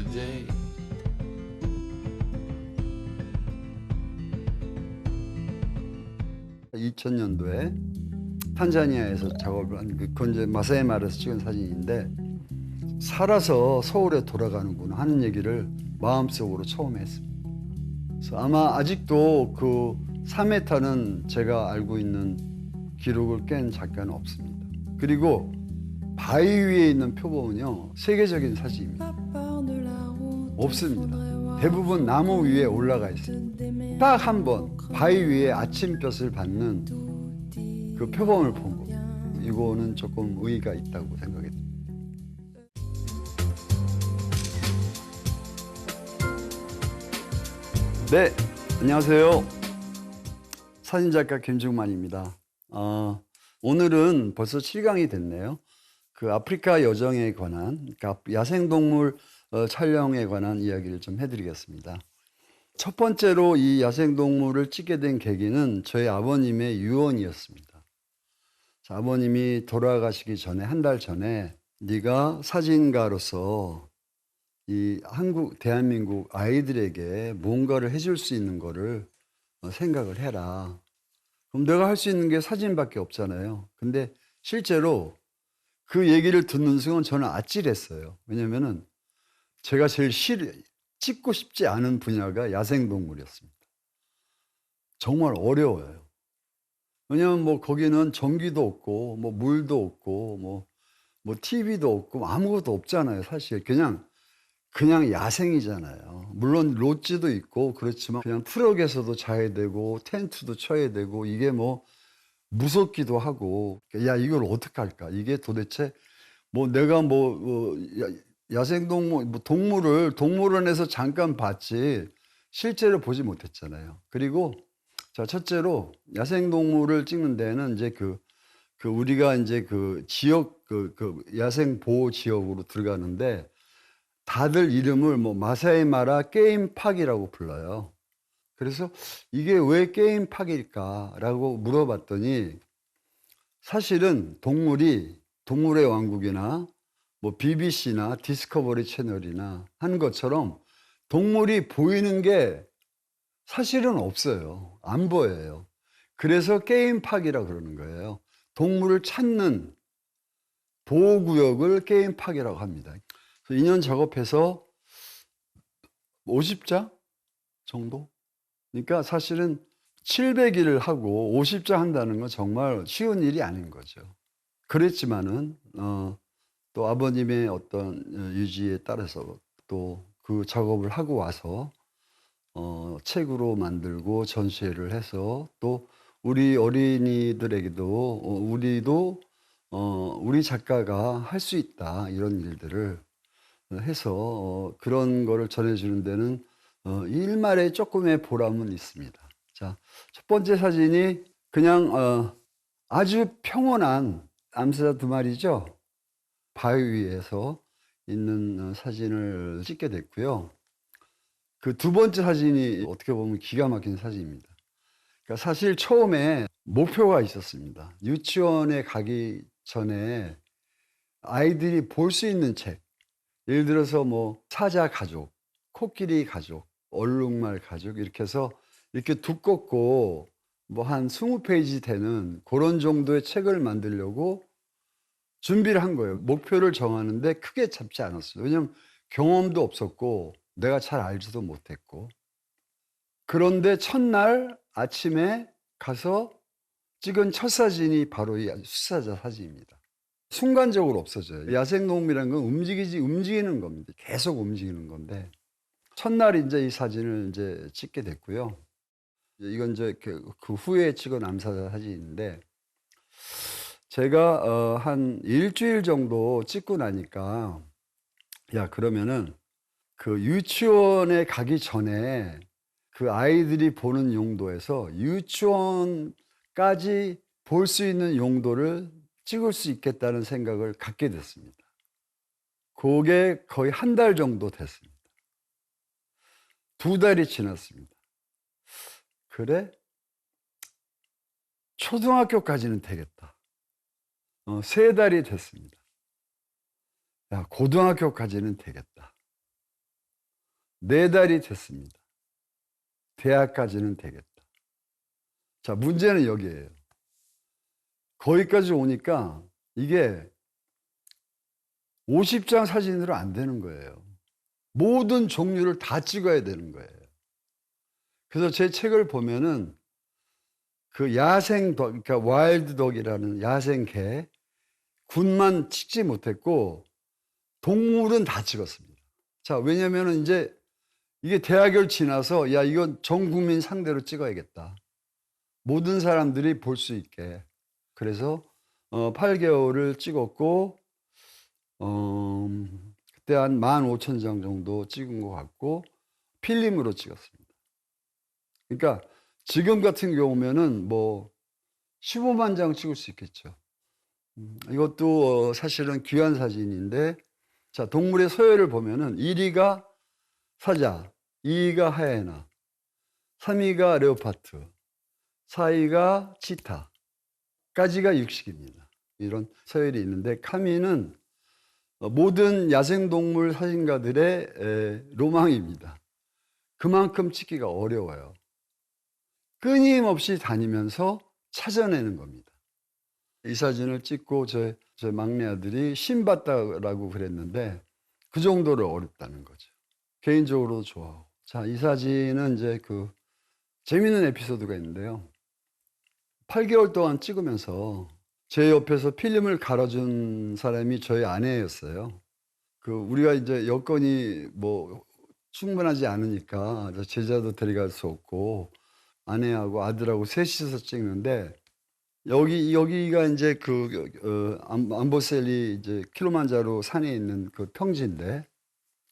today. 2000년도에 탄자니아에서 작업을 한 그건 이제 마사이 마라에서 찍은 사진인데 살아서 서울에 돌아가는구나 하는 얘기를 마음속으로 처음 했습니다. 그래서 아마 아직도 그 3m는 제가 알고 있는 기록을 깬 작가는 없습니다. 그리고 바위 위에 있는 표범은요 세계적인 사진입니다. 없습니다. 대부분 나무 위에 올라가 있습니다. 딱 한 번 바위 위에 아침볕을 받는 그 표범을 본 겁니다. 이거는 조금 의의가 있다고 생각이 듭니다. 네, 안녕하세요. 사진작가 김중만입니다. 오늘은 벌써 7강이 됐네요. 그 아프리카 여정에 관한, 그러니까 야생동물 촬영에 관한 이야기를 좀 해드리겠습니다. 첫 번째로 이 야생동물을 찍게 된 계기는 저희 아버님의 유언이었습니다. 아버님이 돌아가시기 전에, 한 달 전에, 네가 사진가로서 이 대한민국 아이들에게 뭔가를 해줄 수 있는 거를 생각을 해라. 그럼 내가 할 수 있는 게 사진밖에 없잖아요. 근데 실제로 그 얘기를 듣는 순간 저는 아찔했어요. 왜냐면은 제가 제일 찍고 싶지 않은 분야가 야생동물이었습니다. 정말 어려워요. 왜냐면 뭐 거기는 전기도 없고, 뭐 물도 없고, 뭐 TV도 없고, 아무것도 없잖아요. 사실 그냥 야생이잖아요. 물론 롯지도 있고 그렇지만 그냥 트럭에서도 자야 되고 텐트도 쳐야 되고 이게 뭐 무섭기도 하고 야 이걸 어떻게 할까? 이게 도대체 뭐 내가 야생동물 동물을 동물원에서 잠깐 봤지 실제로 보지 못했잖아요. 그리고 자 첫째로 야생동물을 찍는 데는 이제 우리가 이제 그 지역 그 야생 보호 지역으로 들어가는데 다들 이름을 뭐 마사이 마라 게임 파크이라고 불러요. 그래서 이게 왜 게임 파크일까라고 물어봤더니 사실은 동물의 왕국이나 뭐 BBC나 디스커버리 채널이나 한 것처럼 동물이 보이는 게 사실은 없어요. 안 보여요. 그래서 게임 파크이라고 그러는 거예요. 동물을 찾는 보호구역을 게임 파크이라고 합니다. 2년 작업해서 50장 정도? 그러니까 사실은 700일을 하고 50장 한다는 건 정말 쉬운 일이 아닌 거죠. 그랬지만은 또 아버님의 어떤 유지에 따라서 또 그 작업을 하고 와서 책으로 만들고 전시회를 해서 또 우리 어린이들에게도 우리 작가가 할 수 있다 이런 일들을 해서 그런 거를 전해주는 데는 일말의 조금의 보람은 있습니다. 자, 첫 번째 사진이 그냥 아주 평온한 암사 2마리죠. 바위 위에서 있는 사진을 찍게 됐고요. 그 두 번째 사진이 어떻게 보면 기가 막힌 사진입니다. 그러니까 사실 처음에 목표가 있었습니다. 유치원에 가기 전에 아이들이 볼 수 있는 책, 예를 들어서 뭐 사자 가족, 코끼리 가족, 얼룩말 가족 이렇게 해서 이렇게 두껍고 뭐 한 20페이지 되는 그런 정도의 책을 만들려고 준비를 한 거예요. 목표를 정하는데 크게 잡지 않았어요. 왜냐하면 경험도 없었고 내가 잘 알지도 못했고. 그런데 첫날 아침에 가서 찍은 첫 사진이 바로 이 수사자 사진입니다. 순간적으로 없어져요. 야생동물이라는 건 움직이는 겁니다. 계속 움직이는 건데 첫날 이제 이 사진을 이제 찍게 됐고요. 이건 이제 그 후에 찍은 암사자 사진인데 제가 한 일주일 정도 찍고 나니까 야 그러면은 그 유치원에 가기 전에 그 아이들이 보는 용도에서 유치원까지 볼 수 있는 용도를 찍을 수 있겠다는 생각을 갖게 됐습니다. 그게 거의 한 달 정도 됐습니다. 2달이 지났습니다. 그래? 초등학교까지는 되겠다. 3달이 됐습니다. 야, 고등학교까지는 되겠다. 4달이 됐습니다. 대학까지는 되겠다. 자, 문제는 여기에요. 거기까지 오니까 이게 50장 사진으로 안 되는 거예요. 모든 종류를 다 찍어야 되는 거예요. 그래서 제 책을 보면은 그 야생 덕, 그러니까 와일드 덕이라는 야생 개, 군만 찍지 못했고 동물은 다 찍었습니다. 자, 왜냐면은 이제 이게 대학을 지나서 야, 이건 전 국민 상대로 찍어야겠다. 모든 사람들이 볼 수 있게. 그래서 8개월을 찍었고 그때 한 15,000장 정도 찍은 것 같고 필름으로 찍었습니다. 그러니까 지금 같은 경우면은 뭐 15만 장 찍을 수 있겠죠. 이것도 사실은 귀한 사진인데, 자, 동물의 서열을 보면은 1위가 사자, 2위가 하이에나, 3위가 레오파트, 4위가 치타까지가 육식입니다. 이런 서열이 있는데, 카미는 모든 야생동물 사진가들의 로망입니다. 그만큼 찍기가 어려워요. 끊임없이 다니면서 찾아내는 겁니다. 이 사진을 찍고 제 막내 아들이 신봤다라고 그랬는데 그 정도로 어렵다는 거죠. 개인적으로도 좋아하고. 자, 이 사진은 이제 그 재미있는 에피소드가 있는데요. 8개월 동안 찍으면서 제 옆에서 필름을 갈아준 사람이 저희 아내였어요. 그 우리가 이제 여건이 뭐 충분하지 않으니까 제자도 데려갈 수 없고 아내하고 아들하고 셋이서 찍는데 여기가 이제 암보셀리 이제 킬리만자로 산에 있는 그 평지인데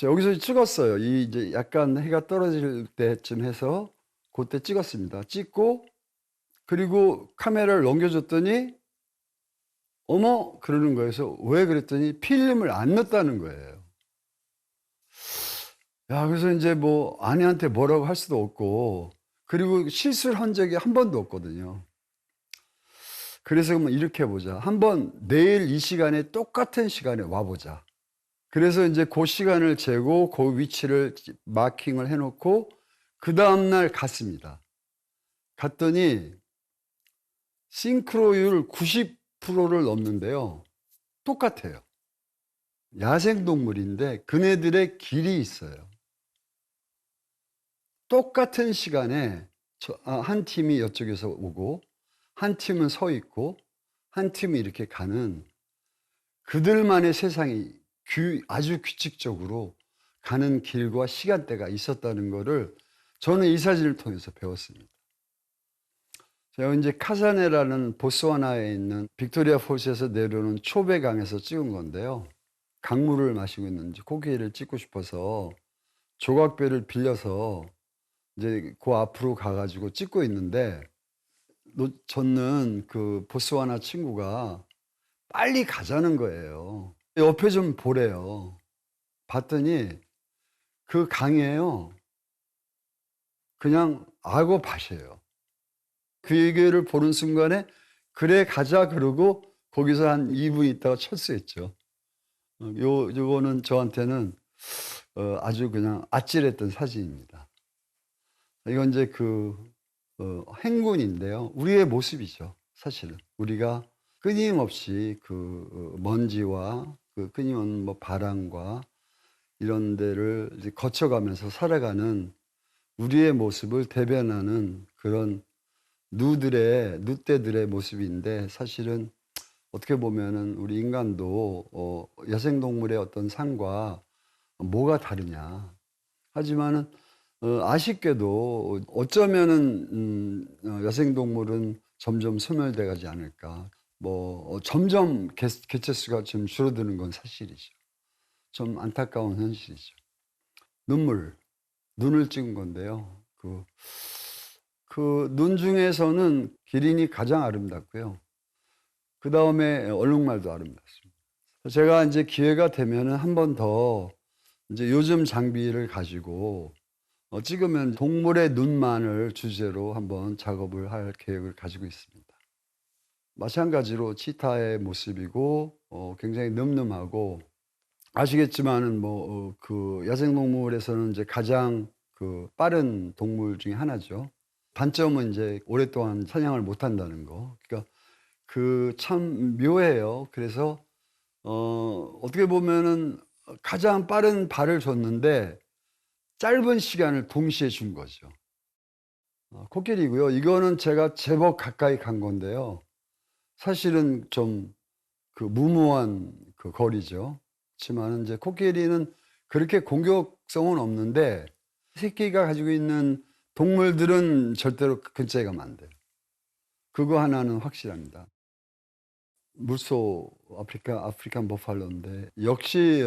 여기서 찍었어요. 이 이제 약간 해가 떨어질 때쯤 해서 그때 찍었습니다. 찍고 그리고 카메라를 넘겨줬더니 어머 그러는 거예요. 그래서 왜 그랬더니 필름을 안 넣었다는 거예요. 야, 그래서 이제 뭐 아내한테 뭐라고 할 수도 없고 그리고 실수를 한 적이 한 번도 없거든요. 그래서 그러면 이렇게 해보자. 한번 내일 이 시간에 똑같은 시간에 와보자. 그래서 이제 그 시간을 재고 그 위치를 마킹을 해놓고 그 다음날 갔습니다. 갔더니 싱크로율 90%를 넘는데요. 똑같아요. 야생동물인데 그네들의 길이 있어요. 똑같은 시간에 한 팀이 이쪽에서 오고 한 팀은 서 있고 한 팀이 이렇게 가는 그들만의 세상이 아주 규칙적으로 가는 길과 시간대가 있었다는 거를 저는 이 사진을 통해서 배웠습니다. 제가 이제 카사네라는 보스와나에 있는 빅토리아 폴스에서 내려오는 초배강에서 찍은 건데요. 강물을 마시고 있는지 고기를 찍고 싶어서 조각배를 빌려서 이제 그 앞으로 가가지고 찍고 있는데 저는 그 보스와나 친구가 빨리 가자는 거예요. 옆에 좀 보래요. 봤더니 그 강이에요. 그냥 악어 밭이에요. 그 얘기를 보는 순간에 그래 가자 그러고 거기서 한 2분 있다가 철수했죠. 요거는 저한테는 아주 그냥 아찔했던 사진입니다. 이건 이제 행군인데요. 우리의 모습이죠. 사실은 우리가 끊임없이 먼지와 끊임없는 뭐 바람과 이런 데를 이제 거쳐가면서 살아가는 우리의 모습을 대변하는 그런 누떼들의 모습인데 사실은 어떻게 보면은 우리 인간도 야생동물의 어떤 삶과 뭐가 다르냐. 하지만은 아쉽게도 어쩌면은 야생동물은 점점 소멸돼 가지 않을까. 점점 개체수가 좀 줄어드는 건 사실이죠. 좀 안타까운 현실이죠. 눈을 찍은 건데요. 눈 중에서는 기린이 가장 아름답고요. 그 다음에 얼룩말도 아름답습니다. 제가 이제 기회가 되면은 한 번 더 이제 요즘 장비를 가지고 찍으면 동물의 눈만을 주제로 한번 작업을 할 계획을 가지고 있습니다. 마찬가지로 치타의 모습이고 굉장히 늠름하고 아시겠지만은 그 야생동물에서는 이제 가장 그 빠른 동물 중에 하나죠. 단점은 이제 오랫동안 사냥을 못 한다는 거. 그러니까 그 참 묘해요. 그래서 어떻게 보면은 가장 빠른 발을 줬는데 짧은 시간을 동시에 준 거죠. 코끼리고요. 이거는 제가 제법 가까이 간 건데요. 사실은 좀 그 무모한 그 거리죠. 그렇지만은 이제 코끼리는 그렇게 공격성은 없는데 새끼가 가지고 있는 동물들은 절대로 근처에 가면 안 돼요. 그거 하나는 확실합니다. 물소 아프리칸 버팔로인데 역시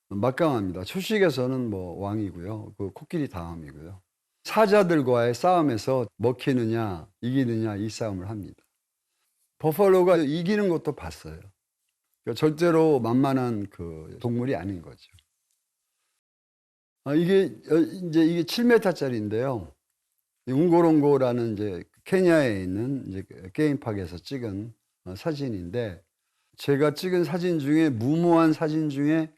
막강합니다. 초식에서는 뭐 왕이고요. 그 코끼리 다음이고요. 사자들과의 싸움에서 먹히느냐 이기느냐 이 싸움을 합니다. 버팔로가 이기는 것도 봤어요. 그러니까 절대로 만만한 그 동물이 아닌 거죠. 이게 인제 이게 7m 짜리인데요. 이 웅고롱고라는 이제 케냐에 있는 이제 그 게임파크에서 찍은 사진인데 제가 찍은 사진 중에 무모한 사진 중에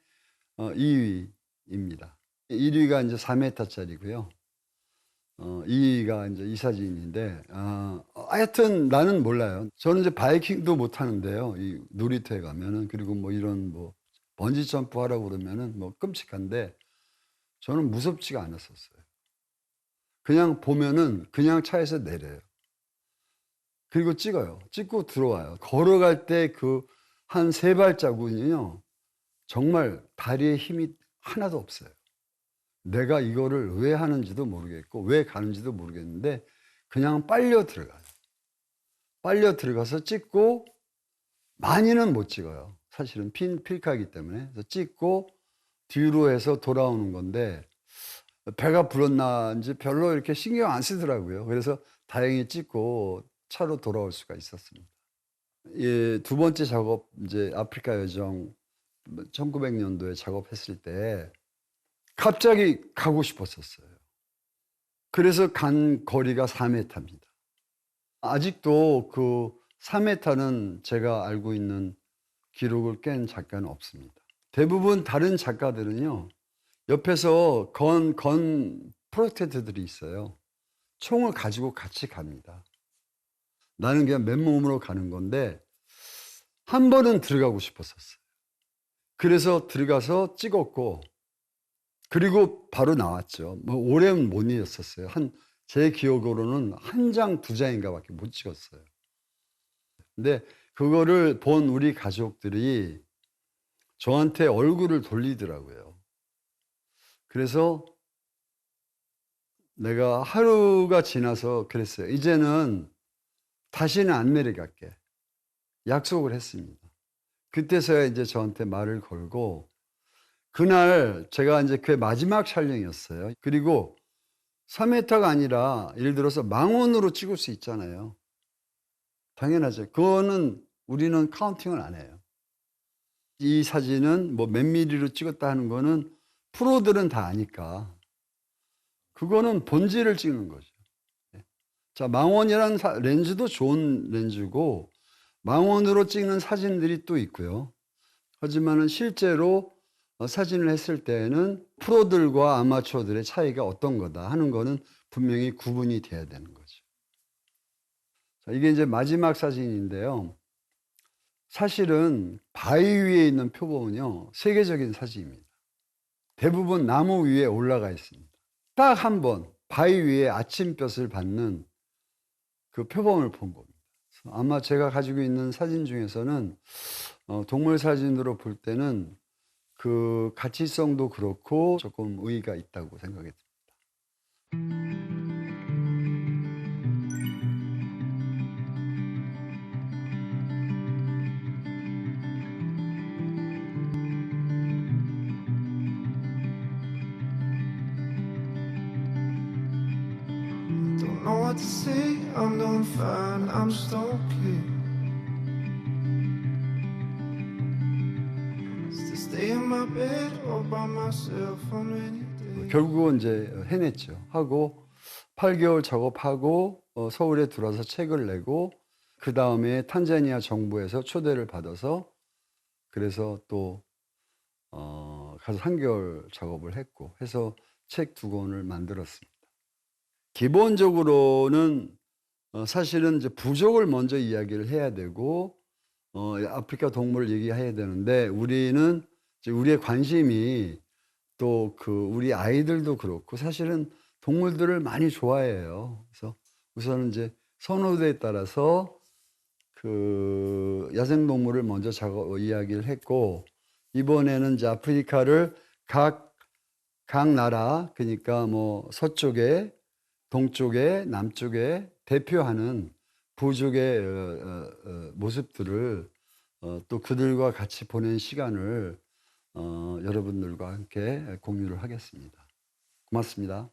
2 위입니다. 1 위가 인제 4m 짜리고요. 2 위가 인제 이 사진인데 하여튼 나는 몰라요. 저는 이제 바이킹도 못 하는데요. 이 놀이터에 가면은 그리고 뭐 이런 뭐 번지 점프 하라고 그러면은 뭐 끔찍한데 저는 무섭지가 않았었어요. 그냥 보면은 그냥 차에서 내려요. 그리고 찍어요. 찍고 들어와요. 걸어갈 때 그 한 3 발자국은요 정말 다리에 힘이 하나도 없어요. 내가 이거를 왜 하는지도 모르겠고 왜 가는지도 모르겠는데 그냥 빨려 들어가요. 빨려 들어가서 찍고 많이는 못 찍어요. 사실은 필카이기 때문에. 그래서 찍고 뒤로 해서 돌아오는 건데 배가 불렀나인지 별로 이렇게 신경 안 쓰더라고요. 그래서 다행히 찍고 차로 돌아올 수가 있었습니다. 예, 두 번째 작업 인제 아프리카 여정 1900 년도에 작업했을 때 갑자기 가고 싶었었어요. 그래서 간 거리가 4 미터입니다. 아직도 그 4 미터는 제가 알고 있는 기록을 깬 작가는 없습니다. 대부분 다른 작가들은요. 옆에서 건 프로텍터들이 있어요. 총을 가지고 같이 갑니다. 나는 그냥 맨몸으로 가는 건데 한 번은 들어가고 싶었었어요. 그래서 들어가서 찍었고 그리고 바로 나왔죠. 뭐 오래는 못 잊었었어요. 제 기억으로는 1 장, 2 장인가 밖에 못 찍었어요. 근데 그거를 본 우리 가족들이 저한테 얼굴을 돌리더라고요. 그래서 내가 하루가 지나서 그랬어요. "이제는 다시는 안 내려갈게." 약속을 했습니다. 그때서야 인제 저한테 말을 걸고 그날 제가 인제 그게 마지막 촬영이었어요. 그리고 3 미터가 아니라 예를 들어서 망원으로 찍을 수 있잖아요. 당연하죠. 그거는 우리는 카운팅을 안 해요. 이 사진은 뭐 몇 밀리로 찍었다 하는 거는 프로들은 다 아니까. 그거는 본질을 찍는 거죠. 예. 자, 망원이라는 렌즈도 좋은 렌즈고 망원으로 찍는 사진들이 또 있고요. 하지만은 실제로 사진을 했을 때에는 프로들과 아마추어들의 차이가 어떤 거다 하는 거는 분명히 구분이 돼야 되는 거죠. 자, 이게 이제 마지막 사진인데요. 사실은 바위 위에 있는 표범은요, 세계적인 사진입니다. 대부분 나무 위에 올라가 있습니다. 딱 한 번 바위 위에 아침볕을 받는 그 표범을 본 겁니다. 아마 제가 가지고 있는 사진 중에서는 동물 사진으로 볼 때는 그 가치성도 그렇고 조금 의의가 있다고 생각이 듭니다. Don't know what to say, I'm doing fine, I'm just okay. Still stay in my bed all by myself on rainy days. 결국은 이제 해냈죠. 하고 8개월 작업하고 서울에 들어와서 책을 내고 그다음에 탄자니아 정부에서 초대를 받아서 그래서 또 가서 3개월 작업을 했고 해서 책 2권을 만들었습니다. 기본적으로는 사실은 이제 부족을 먼저 이야기를 해야 되고 아프리카 동물을 얘기해야 되는데 우리는 이제 우리의 관심이 또 우리 아이들도 그렇고 사실은 동물들을 많이 좋아해요. 그래서 우선은 이제 선호도에 따라서 야생동물을 먼저 이야기를 했고 이번에는 이제 아프리카를 각 나라 그러니까 뭐 서쪽에 동쪽에 남쪽에 대표하는 부족의 모습들을 또 그들과 같이 보낸 시간을 여러분들과 함께 공유를 하겠습니다. 고맙습니다.